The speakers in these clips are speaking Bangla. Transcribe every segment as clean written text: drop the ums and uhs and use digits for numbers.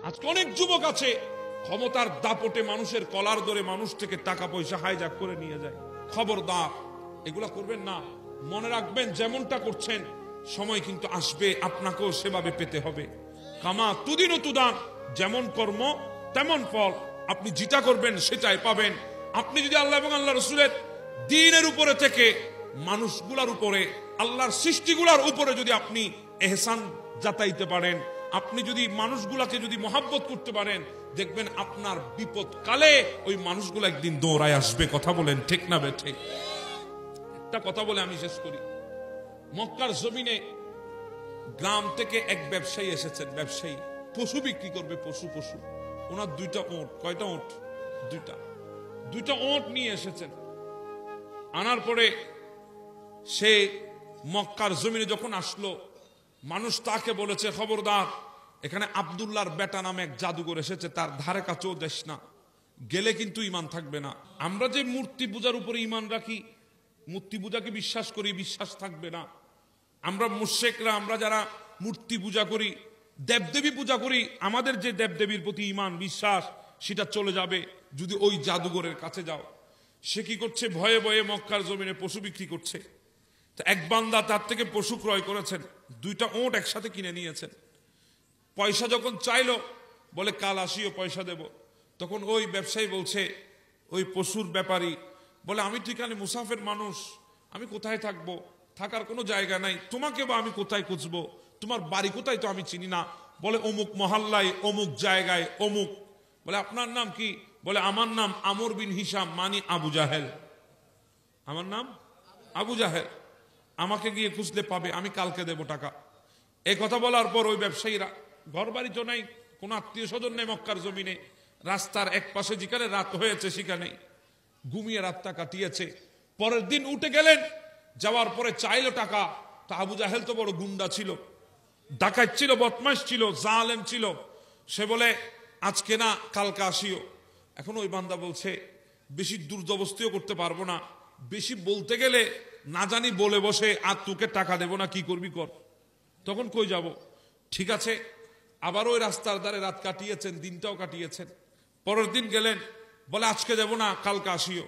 আজকে অনেক যুবক আছে ক্ষমতার দাপটে মানুষের কলার ধরে মানুষ থেকে টাকা পয়সা হাইজ্যাক করে নিয়ে যায়। খবরদার, এগুলা করবেন না। মনে রাখবেন, যেমনটা করছেন সময় কিন্তু আসবে আপনাকেও সেভাবে পেতে হবে। কামা তুদিন তুদান, যেমন কর্ম তেমন ফল। আপনি যেটা করবেন সেটাই পাবেন। আপনি যদি আল্লাহ এবং আল্লাহ রসুলের দ্বীনের উপরে থেকে মানুষগুলার উপরে, আল্লাহর সৃষ্টিগুলার উপরে যদি আপনি এহসান জাতাইতে পারেন, আপনি যদি মানুষগুলাকে যদি মহাব্বত করতে পারেন, দেখবেন আপনার বিপদ কালে ওই মানুষগুলো একদিন দৌড়ায় আসবে। কথা বলেন ঠিক না বেঠে? একটা কথা বলে আমি শেষ করি। মক্কার জমিনে গ্রাম থেকে এক ব্যবসায়ী এসেছেন। ব্যবসায়ী পশু বিক্রি করবে, পশু। ওনার দুইটা ওঁট। কয়টা ওঁট? দুইটা ওঁট নিয়ে এসেছেন। আনার পরে সে মক্কার জমিনে যখন আসলো, মানুষ তাকে বলেছে, খবরদার, এখানে আব্দুল্লাহর বেটা নামে এক জাদুঘর এসেছে, তার ধারে কাছেও যাস না, গেলে কিন্তু ইমান থাকবে না। আমরা যে মূর্তি পূজার উপরে ইমান রাখি, মূর্তি পূজাকে বিশ্বাস করি, বিশ্বাস থাকবে না। আমরা মুশরিকরা, আমরা যারা মূর্তি পূজা করি, দেবদেবী পূজা করি, আমাদের যে দেবদেবীর প্রতি ইমান বিশ্বাস সেটা চলে যাবে যদি ওই জাদুঘরের কাছে যাও। সে কি করছে? ভয়ে ভয়ে মক্কার জমিনে পশু বিক্রি করছে। তো এক বান্দা তার থেকে পশু ক্রয় করেছেন, দুইটা ওঁট একসাথে কিনে নিয়েছেন। পয়সা যখন চাইলো, বলে কাল আসিও, পয়সা দেব। তখন ওই ব্যবসায়ী বলছে, ওই পশুর ব্যাপারী বলে, আমি ঠিকানে মুসাফির মানুষ, আমি কোথায় থাকবো? থাকার কোনো জায়গা নাই, তোমাকে বা আমি কোথায় খুঁজবো? তোমার বাড়ি কোথায় তো আমি চিনি না। বলে অমুক মহল্লায়, অমুক জায়গায়, অমুক। বলে আপনার নাম কি? বলে আমার নাম আমর বিন হিসাম, মানি আবু জাহেল। আমার নাম আবু জাহেল, আমাকে গিয়ে খুঁজলে পাবে, আমি কালকে দেব টাকা। এই কথা বলার পর ওই ব্যবসায়ীরা, ঘর বাড়ি তো নাই, কোন আত্মীয় স্বজন নেই মক্কার জমিনে, রাস্তার এক পাশে যেখানে রাত হয়েছে সেখানে ঘুমিয়ে রাতটা কাটিয়েছে। পরের দিন উঠে গেলেন, যাওয়ার পরে চাইলো টাকা। তা আবু জাহেল তো বড় গুন্ডা ছিল, ডাকাত ছিল, বদমাশ ছিল, জালেম ছিল। সে বলে আজকে না, কালকে আসিও। এখন ওই বান্দা বলছে, বেশি দূর জবস্তিও করতে পারবো না, বেশি বলতে গেলে না জানি বলে বসে, আর তোকে টাকা দেবো না, কি করবি কর। তখন কই যাব? ঠিক আছে, আবার ওই রাস্তার ধারে রাত কাটিয়েছেন, দিনটাও কাটিয়েছেন। পরের দিন গেলেন, বলে আজকে দেব না, কালকে আসিও।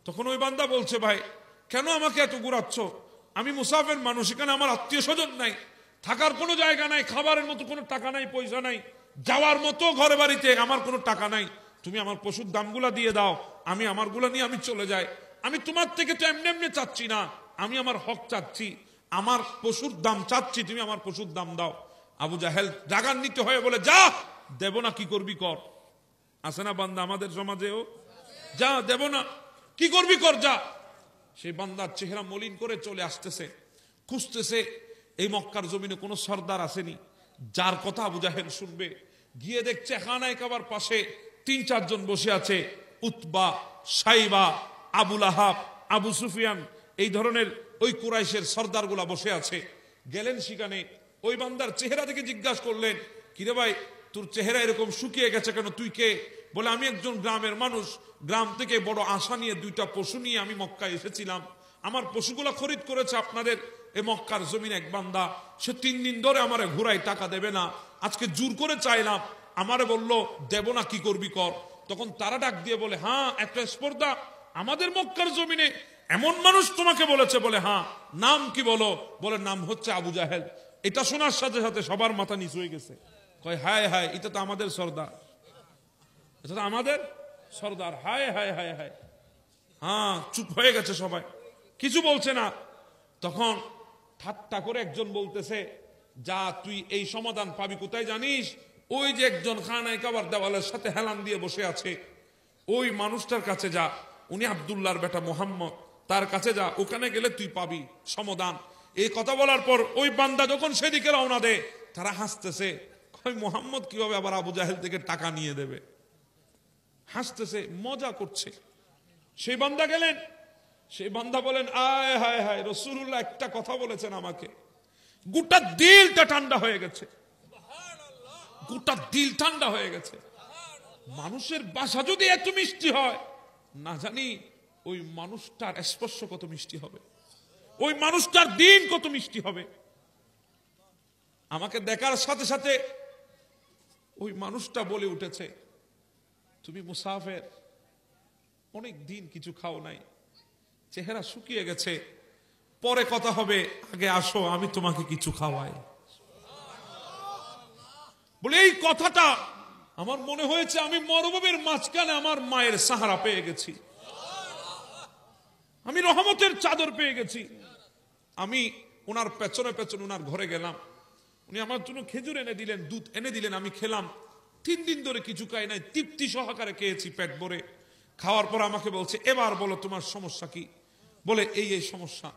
তখন ওই বান্দা বলছে, ভাই কেন আমাকে এত ঘুরাচ্ছ? আমি মুসাফির মানুষ, এখানে আমার আত্মীয় স্বজন নাই, থাকার কোনো জায়গা নাই, খাবারের মতো কোনো টাকা নাই, পয়সা নাই, যাওয়ার মতো ঘরে বাড়িতে আমার কোনো টাকা নাই। তুমি আমার পশুর দামগুলা দিয়ে দাও, আমি আমারগুলা নিয়ে আমি চলে যাই। আমি তোমার থেকে তো এমনি এমনি চাচ্ছি না, আমি আমার হক চাচ্ছি, আমার পশুর দাম চাচ্ছি, তুমি আমার পশুর দাম দাও। আবু জাহেল রাগান্বিত হয়ে বলে, যা, দেব না, কি করবি কর। আছে না বান্দা আমাদের সমাজেও? যা, দেব না, কি করবি কর, যা। সেই বান্দার চেহারা মলিন করে চলে আসতেছে, খুঁজতেছে এই মক্কার জমিনে কোনো সর্দার আসেনি যার কথা আবু জাহেল শুনবে। গিয়ে দেখছে খানায়ে কাবার পাশে ৩-৪ জন বসে আছে, উতবা, সাইবা, আবুল আহাব, আবু সুফিয়ান, এই ধরনের ওই কুরাইশের সর্দারগুলা বসে আছে। গেলেন সেখানে, ওই বান্দার চেহারা থেকে জিজ্ঞাসা করলেন, কিরে ভাই, তোর চেহারা এরকম শুকিয়ে গেছে কেন, তুই কে? বলে আমি একজন গ্রামের মানুষ, গ্রাম থেকে বড় আশা নিয়ে 2টা পশু নিয়ে আমি মক্কায় এসেছিলাম। আমার পশুগুলা খরিদ করেছে আপনাদের এ মক্কার জমিন এক বান্দা, সে 3 দিন ধরে আমারে ঘুরাই, টাকা দেবে না। আজকে জোর করে চাইলাম, আমারে বলল দেব না, কি করবি কর। তখন তারা ডাক দিয়ে বলে, হ্যাঁ, একটা স্পর্ধা আমাদের মক্কার জমিনে এমন মানুষ তোমাকে বলেছে? বলে হ্যাঁ। নাম কি বলো? বলে নাম হচ্ছে আবু জাহেল। এটা শোনার সাথে সাথে সবার মাথা নিচু হয়ে গেছে। কয় হায় হায়, এটা তো আমাদের সর্দার, এটা তো আমাদের সর্দার। হায় হায় হায় হায়। হ্যাঁ, চুপ হয়ে গেছে সবাই, কিছু বলছে না। তখন ঠাট্টা করে একজন বলতেছে, যা, তুই এই সমাধান পাবি কোথায় জানিস? ওই যে একজন খানায়ে কাবার দেওয়ালের সাথে হেলান দিয়ে বসে আছে, ওই মানুষটার কাছে যা, উনি আব্দুল্লাহর বেটা মুহাম্মদ, তার কাছে যা, ওখানে গেলে তুই পাবি সমাধান। এই কথা বলার পর ওই বান্দা যখন সেদিকে রওনা দেয়, তারা হাসতেছে, কয় মুহাম্মদ কিভাবে আবার আবু জাহেল থেকে টাকা নিয়ে দেবে? হাসতেছে, মজা করছে। সেই বান্দা গেলেন, সেই বান্দা বলেন, আয় হায় হায়, রাসূলুল্লাহ একটা কথা বলেছেন আমাকে, গোটা দিলটা ঠান্ডা হয়ে গেছে, গোটা দিল ঠান্ডা হয়ে গেছে। মানুষের ভাষা যদি এত মিষ্টি হয়, না জানি ওই মানুষটার স্পর্শ কত মিষ্টি হবে, ওই মানুষটার দিন কত মিষ্টি হবে। আমাকে দেখার সাথে সাথে ওই মানুষটা বলে উঠেছে, তুমি মুসাফির, অনেক দিন কিছু খাও নাই, চেহারা শুকিয়ে গেছে, পরে কথা হবে, আগে আসো আমি তোমাকে কিছু খাওয়াই। বলে এই কথাটা আমার মনে হয়েছে আমি মরুভূমির মাঝখানে আমার মায়ের সাহারা পেয়ে গেছি, আমি রহমতের চাদর পেয়ে গেছি। আমি ওনার পেছনে পেছনে ওনার ঘরে গেলাম, উনি আমার জন্য খেজুর এনে দিলেন, দুধ এনে দিলেন, আমি খেলাম। 3 দিন ধরে কিছু খাই নাই, তৃপ্তি সহকারে খেয়েছি পেট ভরে। খাওয়ার পর আমাকে বলছে, এবার বলো তোমার সমস্যা কি? বলে এই এই সমস্যা।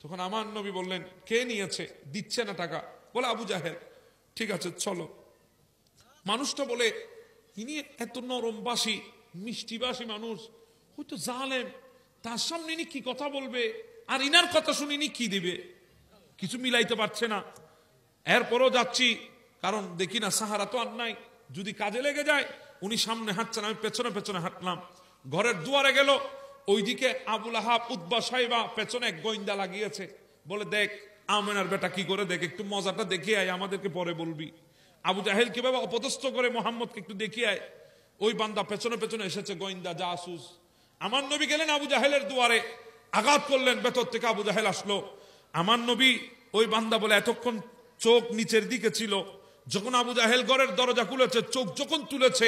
তখন আমার নবী বললেন, কে নিয়েছে, দিচ্ছে না টাকা? বলে আবু জাহেল। ঠিক আছে চলো। মানুষটা বলে, ইনি এত নরমবাসী মিষ্টিবাসী মানুষ, ওই তো জালেম, তার সামনে ইনি কি কথা বলবে, আর ইনার কথা শুনে ইনি কি দিবে, কিছু মিলাইতে পারছে না। এরপরও যাচ্ছি, কারণ দেখি না সাহারা তো আর নাই, যদি কাজে লেগে যায়। উনি সামনে হাঁটছেন, আমি পেছনে পেছনে হাঁটলাম। ঘরের দুয়ারে গেল, ওইদিকে আবুল আহাব, উতবা, সাইবা, পেছনে এক গোয়েন্দা লাগিয়েছে। বলে দেখ আমেনার বেটা কি করে, দেখ একটু মজাটা দেখে আয়, আমাদেরকে পরে বলবি। আবু জাহেল কিভাবে অপদস্থ করে মোহাম্মদকে একটু দেখিয়ে আয়। ওই বান্দা পেছনে পেছনে এসেছে, গোয়েন্দা জাসুস। আমার নবী গেলেন আবু জাহেলের দুয়ারে, আঘাত করলেন, ভেতর থেকে আবু জাহেল আসলো। আমার নবী, ওই বান্দা বলে এতক্ষণ চোখ নিচের দিকে ছিল, যখন আবু জাহেল ঘরের দরজা খুলেছে, চোখ যখন তুলেছে,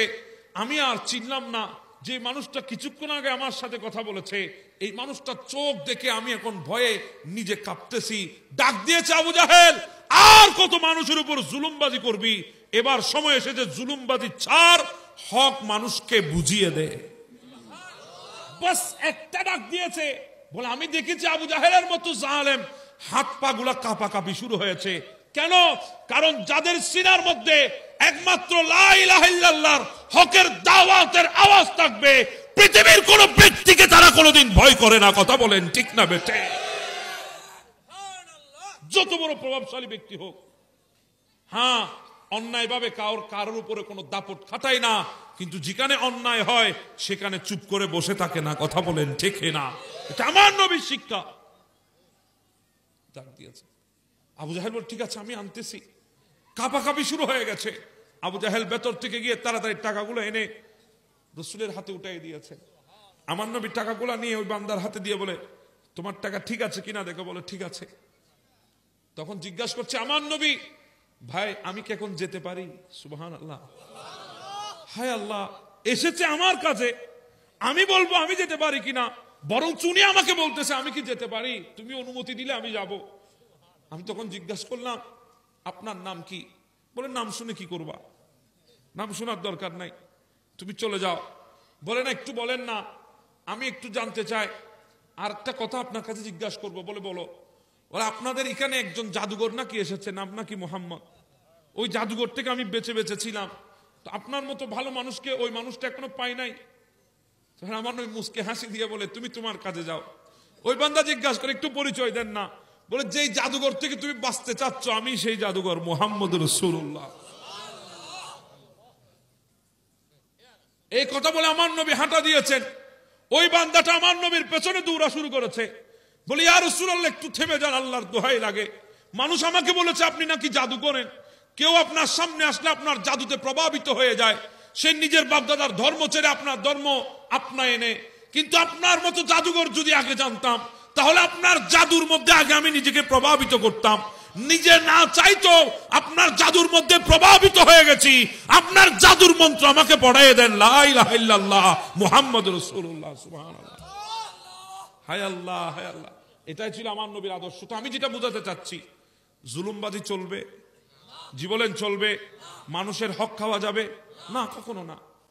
আমি আর চিনলাম না যে মানুষটা কিছুক্ষণ আগে আমার সাথে কথা বলেছে, এই মানুষটা চোখ দেখে আমি এখন ভয়ে নিজে কাঁপতেছি। ডাক দিয়েছে, আবু জাহেল আর কত মানুষের উপর জুলুমবাজি করবি, এবার সময় এসেছে জুলুমবাজি ছাড়, হক মানুষকে বুঝিয়ে দে। বাস একটা ডাক দিয়েছে। বলে আমি দেখেছি আবু জাহেলের মতো জালেম হাত পা গুলা কাঁপাকাঁপি শুরু হয়েছে। কেন? কারণ যাদের সিনার মধ্যে একমাত্র লা ইলাহা ইল্লাল্লাহর হকের দাওয়াতের আওয়াজ থাকবে, পৃথিবীর কোন ব্যক্তিকে তারা কোনোদিন ভয় করে না। কথা বলেন ঠিক না বেটে? যত বড় প্রভাবশালী ব্যক্তি হোক, হ্যাঁ অন্যায় ভাবে কারোর উপরে কোনো দাপট খাটায় না, কিন্তু যেখানে অন্যায় হয় সেখানে চুপ করে বসে থাকে না। কথা বলেন ঠিক না? এটা আমার নবীর শিক্ষা। ডাক দিয়েছে। আবু জাহেল বল, ঠিক আছে আমি আনতেছি। কাঁপাকাঁপি শুরু হয়ে গেছে। আবু জাহেল ভেতর থেকে গিয়ে তাড়াতাড়ি টাকাগুলো এনে রাসূলের হাতে উঠাই দিয়েছে। আমার নবী টাকাগুলো নিয়ে ওই বান্দার হাতে দিয়ে বলে, তোমার টাকা ঠিক আছে কিনা দেখো। বলে ঠিক আছে। তখন জিজ্ঞাসা করছে আমার নবী, ভাই আমি কি এখন যেতে পারি? সুবহানাল্লাহ। হায় আল্লাহ, এসেছে আমার কাছে, আমি বলবো আমি যেতে পারি কিনা, বরং উনি আমাকে বলতেছে আমি কি যেতে পারি, তুমি অনুমতি দিলে আমি যাব। আমি তখন জিজ্ঞাসা করলাম, আপনার নাম কি? বলে নাম শুনে কি করবা, নাম শোনার দরকার নাই, তুমি চলে যাও। বলে না একটু বলেন না, আমি একটু জানতে চাই, আর একটা কথা আপনার কাছে জিজ্ঞাসা করবো। বলে বলো। বলে আপনাদের এখানে একজন জাদুঘর নাকি এসেছে, নাম নাকি মোহাম্মদ, ওই জাদুঘর থেকে আমি বেঁচে বেঁচে ছিলাম, তো আপনার মতো ভালো মানুষকে ওই মানুষটা এখনো পাই নাই। আমার ওই মুসকে হাসি দিয়ে বলে, তুমি তোমার কাজে যাও। ওই বান্দা জিজ্ঞাসা করে, একটু পরিচয় দেন না। বলে যেই জাদুঘর থেকে তুমি বাঁচতে চাচ্ছ আমি সেই জাদুঘর, মুহাম্মদ রাসূলুল্লাহ। এই কথা বলে আমার নবী হাঁটা দিয়েছেন। ওই বান্দাটা আমার নবীর পেছনে দৌড়া শুরু করেছে। বলি ইয়া রাসূলুল্লাহ একটু থেমে যান, আল্লাহর দোহাই লাগে, মানুষ আমাকে বলেছে আপনি নাকি জাদু করেন, কেউ আপনার সামনে আসলে আপনার জাদুতে প্রভাবিত হয়ে যায়, সে নিজের বাপদাদার ধর্ম ছেড়ে আপনার ধর্ম আপনায় এনে। কিন্তু আপনার মতো জাদুঘর যদি আগে জানতাম, তাহলে আপনার জাদুর মধ্যে আগে আমি নিজেকে প্রভাবিত করতাম। নিজে না চাইতো আপনার জাদুর মধ্যে প্রভাবিত হয়ে গেছি, আপনার জাদুর মন্ত্র আমাকে পড়াইয়ে দেন, লা ইলাহা ইল্লাল্লাহ মুহাম্মাদুর রাসূলুল্লাহ। সুবহানাল্লাহ। হায় আল্লাহ, হায় আল্লাহ। এটাই ছিল আমার নবীর আদর্শ। তো আমি যেটা বোঝাতে চাচ্ছি, জুলুমবাজি চলবে? জি বলেন চলবে? মানুষের হক খাওয়া যাবে না? কখনো না।